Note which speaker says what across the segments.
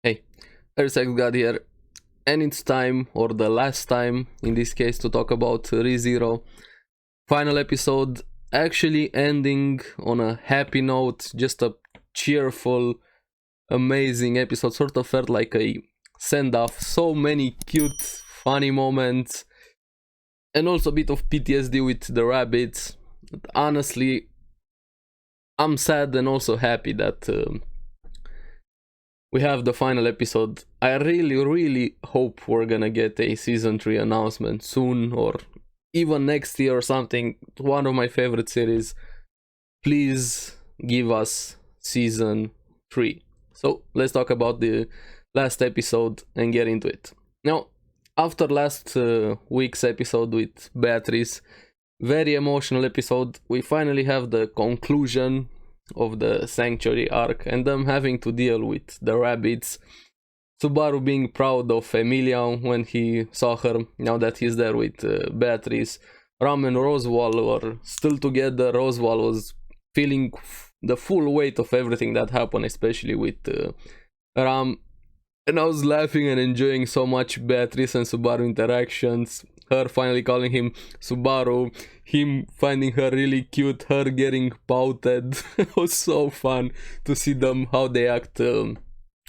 Speaker 1: Hey, ARESxGOD here, and it's time, or the last time in this case, to talk about rezero. Final episode, actually ending on a happy note, just a cheerful, amazing episode. Sort of felt like a send-off. So many cute, funny moments, and also a bit of PTSD with the rabbits. But honestly, I'm sad and also happy that we have the final episode. I really hope we're gonna get a season 3 announcement soon, or even next year or something. One of my favorite series. Please give us season 3. So let's talk about the last episode and get into it. Now, after last week's episode with Beatrice, very emotional episode, we finally have the conclusion of the Sanctuary arc and them having to deal with the rabbits. Subaru being proud of Emilia when he saw her, now that he's there with Beatrice. Ram and Roswell were still together. Roswell was feeling the full weight of everything that happened, especially with Ram. And I was laughing and enjoying so much Beatrice and Subaru interactions. Her finally calling him Subaru, him finding her really cute, her getting pouted. It was so fun to see them, how they act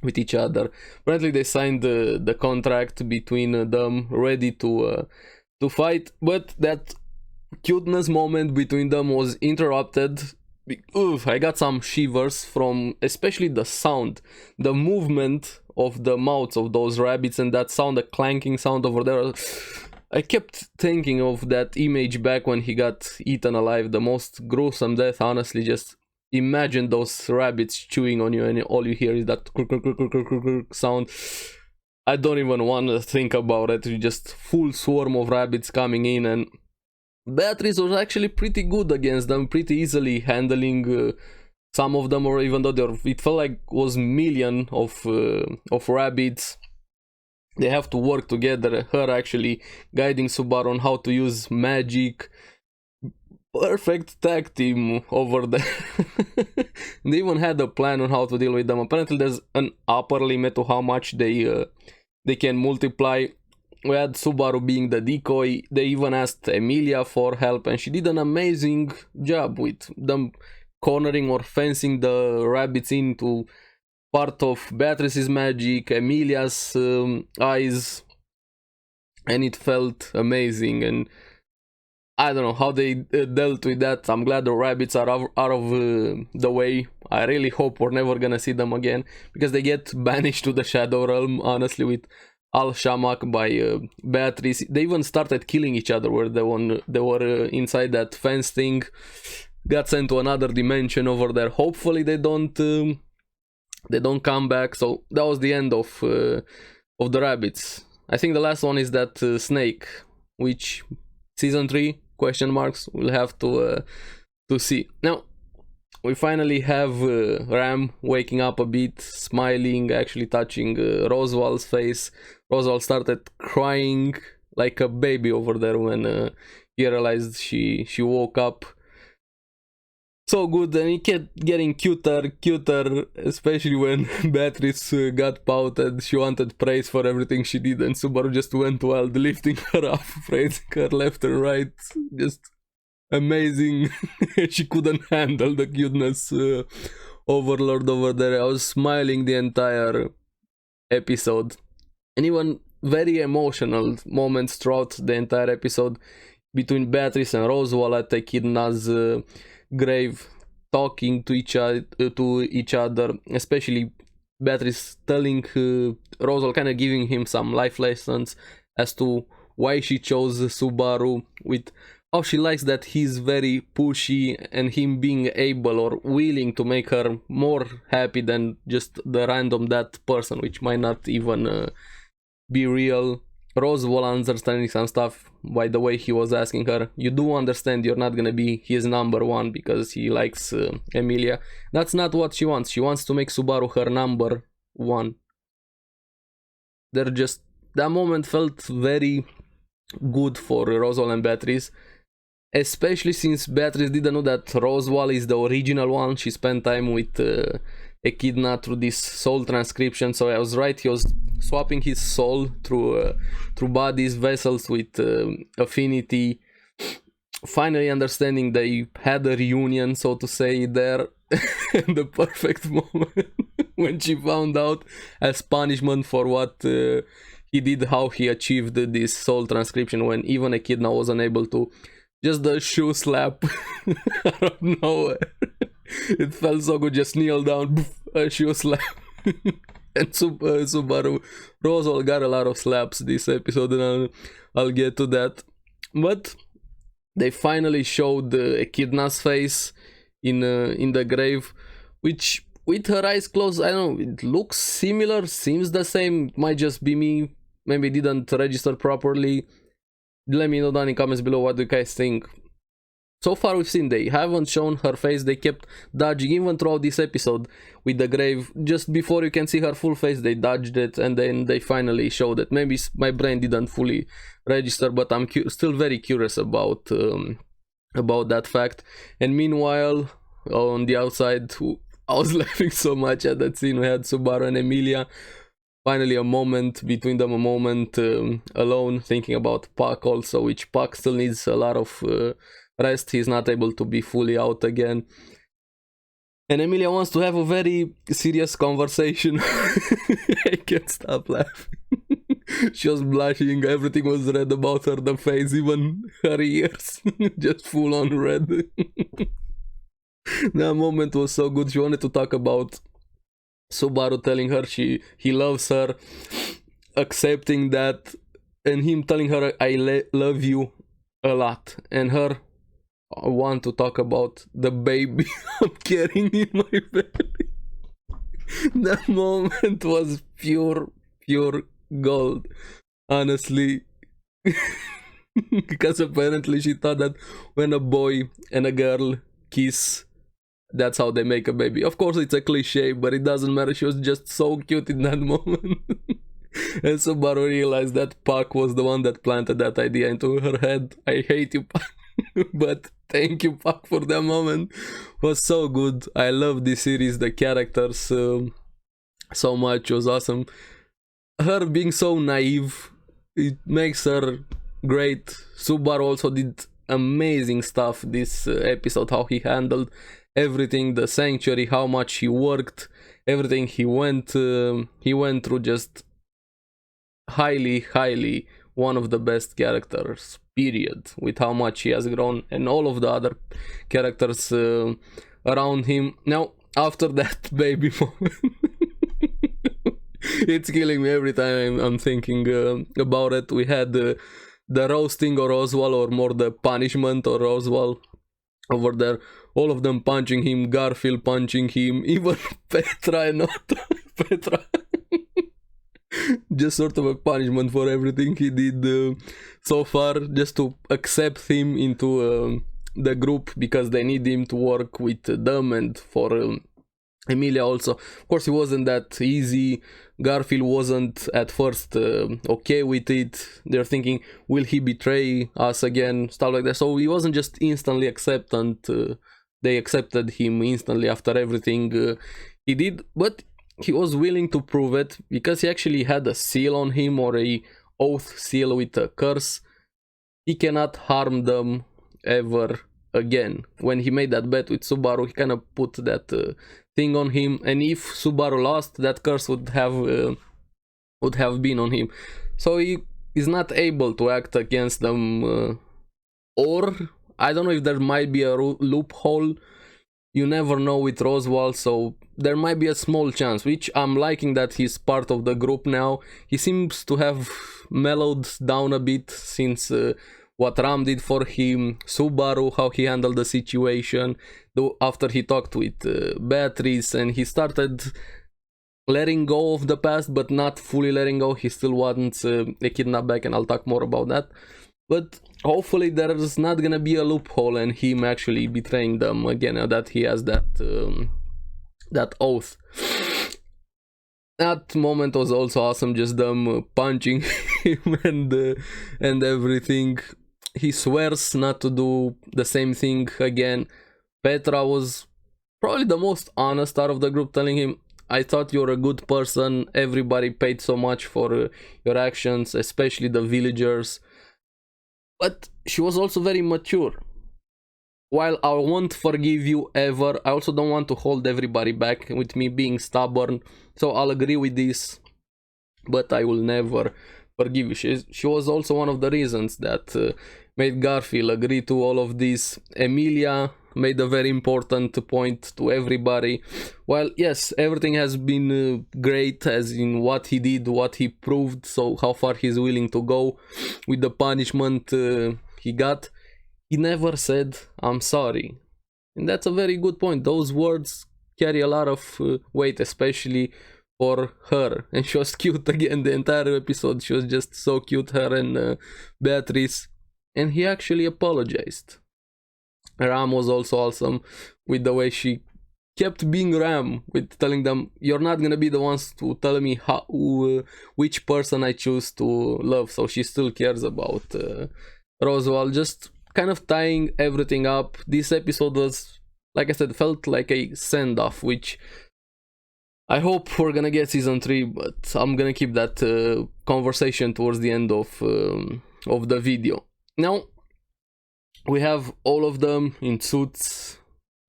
Speaker 1: with each other. Apparently they signed the contract between them, ready to fight, but that cuteness moment between them was interrupted. Oof, I got some shivers from especially the sound, the movement of the mouths of those rabbits, and that sound, the clanking sound over there. I kept thinking of that image back when he got eaten alive, the most gruesome death. Honestly, just imagine those rabbits chewing on you and all you hear is that sound. I don't even want to think about it. Just full swarm of rabbits coming in, and Beatrice was actually pretty good against them, pretty easily handling some of them, or even though it felt like was million of rabbits. They have to work together, her actually guiding Subaru on how to use magic. Perfect tag team over there. They even had a plan on how to deal with them. Apparently there's an upper limit to how much they can multiply. We had Subaru being the decoy. They even asked Emilia for help, and she did an amazing job with them cornering or fencing the rabbits into part of Beatrice's magic, Emilia's eyes, and it felt amazing. And I don't know how they dealt with that. I'm glad the rabbits are out of the way. I really hope we're never gonna see them again, because they get banished to the Shadow Realm, honestly, with Al-Shamak by Beatrice. They even started killing each other where they were inside that fence thing. Got sent to another dimension over there. Hopefully they don't come back. So that was the end of the rabbits. I think the last one is that snake, which season 3 question marks, we'll have to see. Now we finally have Ram waking up a bit, smiling, actually touching Roswell's face. Roswell started crying like a baby over there when he realized she woke up. So good, and he kept getting cuter, especially when Beatrice got pouted. She wanted praise for everything she did, and Subaru just went wild, lifting her up, praising her left and right. Just amazing. She couldn't handle the cuteness overlord over there. I was smiling the entire episode, and even very emotional moments throughout the entire episode between Beatrice and Roswell at Echidna's grave, talking to each other, especially Beatrice telling Roswell, kind of giving him some life lessons as to why she chose Subaru, with how she likes that he's very pushy, and him being able or willing to make her more happy than just the random that person, which might not even be real. Roswell understanding some stuff by the way he was asking her, you do understand you're not gonna be his number one because he likes Emilia. That's not what she wants. She wants to make Subaru her number one. That moment felt very good for Roswell and Beatrice, especially since Beatrice didn't know that Roswell is the original one. She spent time with Echidna through this soul transcription. So I was right, he was swapping his soul through bodies, vessels with affinity. Finally understanding they had a reunion, so to say, there. The perfect moment when she found out, as punishment for what he did, how he achieved this soul transcription when even Echidna wasn't able to. Just the shoe slap out of nowhere. It felt so good, just kneel down, a shoe slap. And Subaru Roswell got a lot of slaps this episode, and I'll get to that. But they finally showed Echidna's face in the grave, which with her eyes closed, I don't know, it looks similar, seems the same, might just be me, maybe didn't register properly. Let me know down in comments below, what do you guys think? So far we've seen they haven't shown her face, they kept dodging even throughout this episode with the grave. Just before you can see her full face, they dodged it, and then they finally showed it. Maybe my brain didn't fully register, but I'm still very curious about that fact. And meanwhile, on the outside, I was laughing so much at that scene. We had Subaru and Emilia. Finally a moment between them, a moment alone, thinking about Puck also, which Puck still needs a lot of rest. He's not able to be fully out again. And Emilia wants to have a very serious conversation. I can't stop laughing. She was blushing, everything was red about her, the face, even her ears. Just full on red. That moment was so good. She wanted to talk about Subaru telling her he loves her, accepting that, and him telling her I love you a lot, and her, I want to talk about the baby I'm carrying in my belly. That moment was pure gold, honestly. Because apparently she thought that when a boy and a girl kiss, that's how they make a baby. Of course it's a cliche, but it doesn't matter. She was just so cute in that moment. And Subaru realized that Puck was the one that planted that idea into her head. I hate you, Puck. But thank you, Puck, for that moment. It was so good. I love this series, the characters so much. It was awesome. Her being so naive, it makes her great. Subaru also did amazing stuff this episode, how he handled everything, the sanctuary, how much he worked, everything he went through. Just highly one of the best characters, period, with how much he has grown, and all of the other characters around him. Now after that baby moment, it's killing me every time I'm thinking about it. We had the roasting or Oswald, or more the punishment or Oswald over there, all of them punching him, Garfield punching him, even Petra and Otto. Petra. Just sort of a punishment for everything he did so far, just to accept him into the group, because they need him to work with them, and for Emilia also. Of course, it wasn't that easy. Garfield wasn't at first okay with it. They're thinking, will he betray us again? Stuff like that. So he wasn't just instantly acceptant. They accepted him instantly after everything he did. But he was willing to prove it, because he actually had a seal on him, or a oath seal with a curse. He cannot harm them ever again. When he made that bet with Subaru, he kind of put that thing on him, and if Subaru lost, that curse would have been on him. So he is not able to act against them, or I don't know if there might be a loophole. You never know with Roswell, so there might be a small chance, which I'm liking that he's part of the group now. He seems to have mellowed down a bit since what Ram did for him, Subaru, how he handled the situation, after he talked with Beatrice, and he started letting go of the past, but not fully letting go. He still wants Echidna back, and I'll talk more about that. But hopefully there's not gonna be a loophole and him actually betraying them again, that he has that that oath. That moment was also awesome, just them punching him and everything. He swears not to do the same thing again. Petra was probably the most honest out of the group, telling him, I thought you're a good person, everybody paid so much for your actions, especially the villagers. But she was also very mature. While I won't forgive you ever, I also don't want to hold everybody back with me being stubborn, so I'll agree with this, but I will never forgive you. She was also one of the reasons that made Garfield agree to all of this. Emilia made a very important point to everybody. While yes, everything has been great, as in what he did, what he proved, so how far he's willing to go with the punishment he got, he never said I'm sorry. And that's a very good point. Those words carry a lot of weight, especially for her. And she was cute again the entire episode. She was just so cute, her and Beatrice. And he actually apologized. Ram was also awesome with the way she kept being Ram, with telling them, you're not gonna be the ones to tell me which person I choose to love. So she still cares about Roswell, just kind of tying everything up. This episode was, like I said, felt like a send-off, which I hope we're gonna get season 3, but I'm gonna keep that conversation towards the end of the video. Now, we have all of them in suits,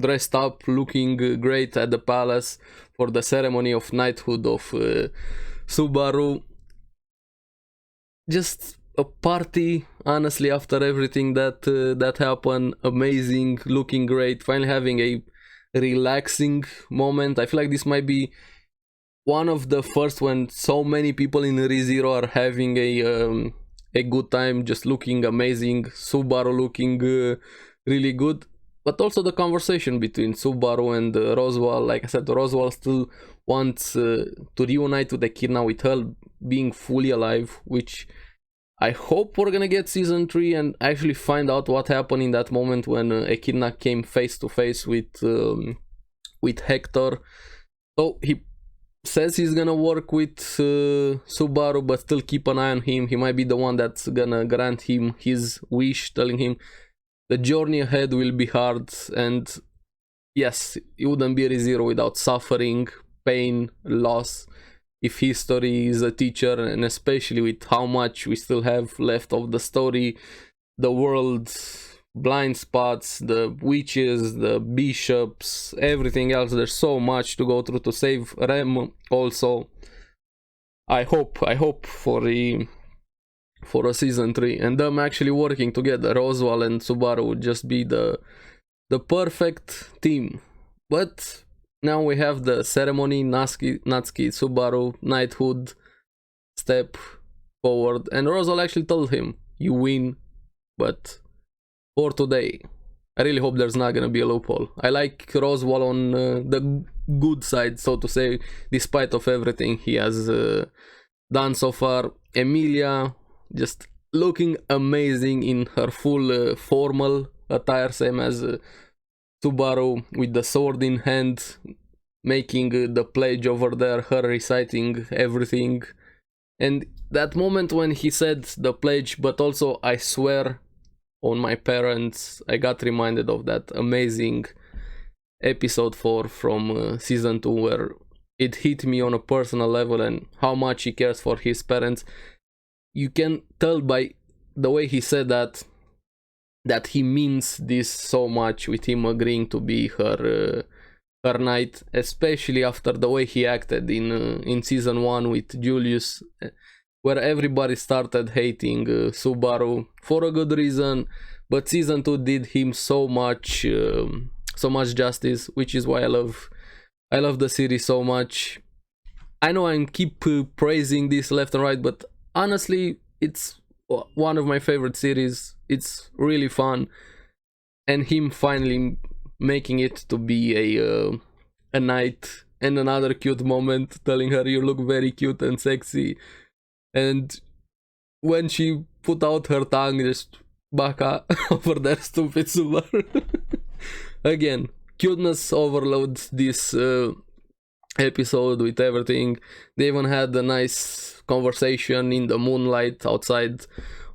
Speaker 1: dressed up, looking great at the palace for the ceremony of knighthood of Subaru. Just a party, honestly, after everything that happened. Amazing, looking great, finally having a relaxing moment. I feel like this might be one of the first when so many people in ReZero are having a good time, just looking amazing, Subaru looking really good, but also the conversation between Subaru and Roswell. Like I said, Roswell still wants to reunite with Echidna, with her being fully alive, which I hope we're gonna get season 3 and actually find out what happened in that moment when Echidna came face to face with Hector. So he says he's gonna work with Subaru, but still keep an eye on him. He might be the one that's gonna grant him his wish, telling him the journey ahead will be hard, and yes, it wouldn't be ReZero without suffering, pain, loss. If history is a teacher, and especially with how much we still have left of the story, the world, blind spots, the witches, the bishops, everything else, there's so much to go through to save Rem also. I hope for a season 3 and them actually working together. Roswell and Subaru would just be the perfect team. But now we have the ceremony, Natsuki, Subaru, knighthood, step forward, and Roswell actually told him, you win, but for today, I really hope there's not gonna be a loophole. I like Roswell on the good side, so to say, despite of everything he has done so far. Emilia just looking amazing in her full formal attire, same as Subaru, with the sword in hand, making the pledge over there, her reciting everything. And that moment when he said the pledge, but also I swear on my parents, I got reminded of that amazing episode 4 from season 2, where it hit me on a personal level and how much he cares for his parents. You can tell by the way he said that he means this so much, with him agreeing to be her knight, especially after the way he acted in season 1 with Julius, where everybody started hating Subaru for a good reason, but season 2 did him so much justice, which is why I love the series so much. I know I keep praising this left and right, but honestly, it's one of my favorite series. It's really fun, and him finally making it to be a knight, and another cute moment telling her you look very cute and sexy. And when she put out her tongue, just baka over there, stupid Subaru. Again, cuteness overload this episode with everything. They even had a nice conversation in the moonlight outside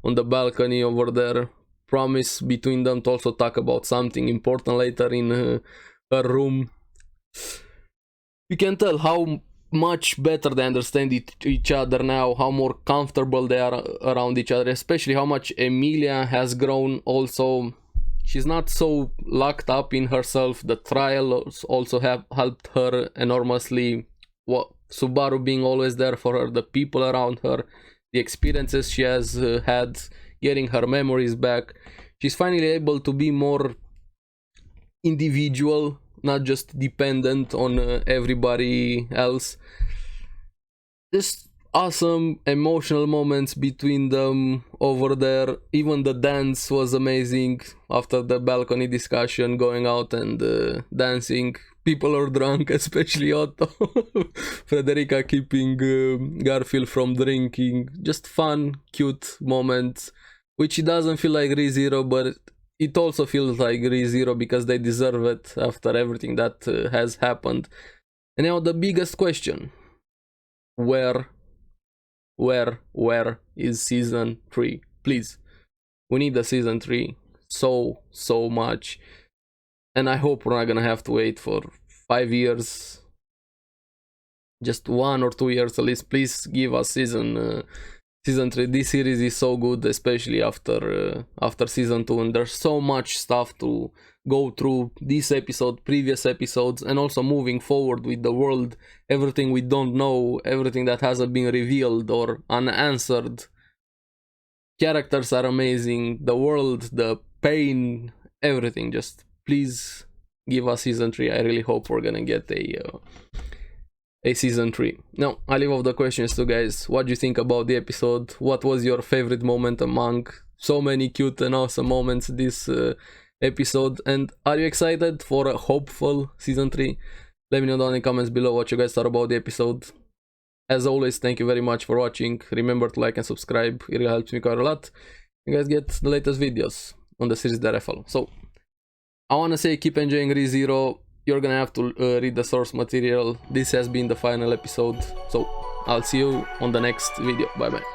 Speaker 1: on the balcony over there. Promise between them to also talk about something important later in her room. you can tell how much better they understand each other now, how more comfortable they are around each other, especially how much Emilia has grown also. She's not so locked up in herself. The trials also have helped her enormously. Subaru being always there for her, the people around her, the experiences she has had, getting her memories back. She's finally able to be more individual, not just dependent on everybody else. Just awesome emotional moments between them over there. Even the dance was amazing after the balcony discussion, going out and dancing. People are drunk, especially Otto. Frederica keeping Garfield from drinking. Just fun, cute moments, which doesn't feel like ReZero, but it also feels like ReZero because they deserve it after everything that has happened. And now the biggest question: where is season 3? Please, we need a season 3 so much, and I hope we're not gonna have to wait for 5 years, just 1 or 2 years at least. Please give us season 3. This series is so good, especially after season 2, and there's so much stuff to go through this episode, previous episodes, and also moving forward with the world, everything we don't know, everything that hasn't been revealed or unanswered. Characters are amazing, the world, the pain, everything. Just please give us season 3. I really hope we're gonna get a season 3. Now, I leave off the questions to guys. What do you think about the episode? What was your favorite moment among so many cute and awesome moments this episode? And are you excited for a hopeful season 3? Let me know down in the comments below what you guys thought about the episode. As always, thank you very much for watching. Remember to like and subscribe, it really helps me quite a lot. You guys get the latest videos on the series that I follow. So, I wanna say keep enjoying ReZero. You're gonna have to read the source material. This has been the final episode, so I'll see you on the next video. Bye bye.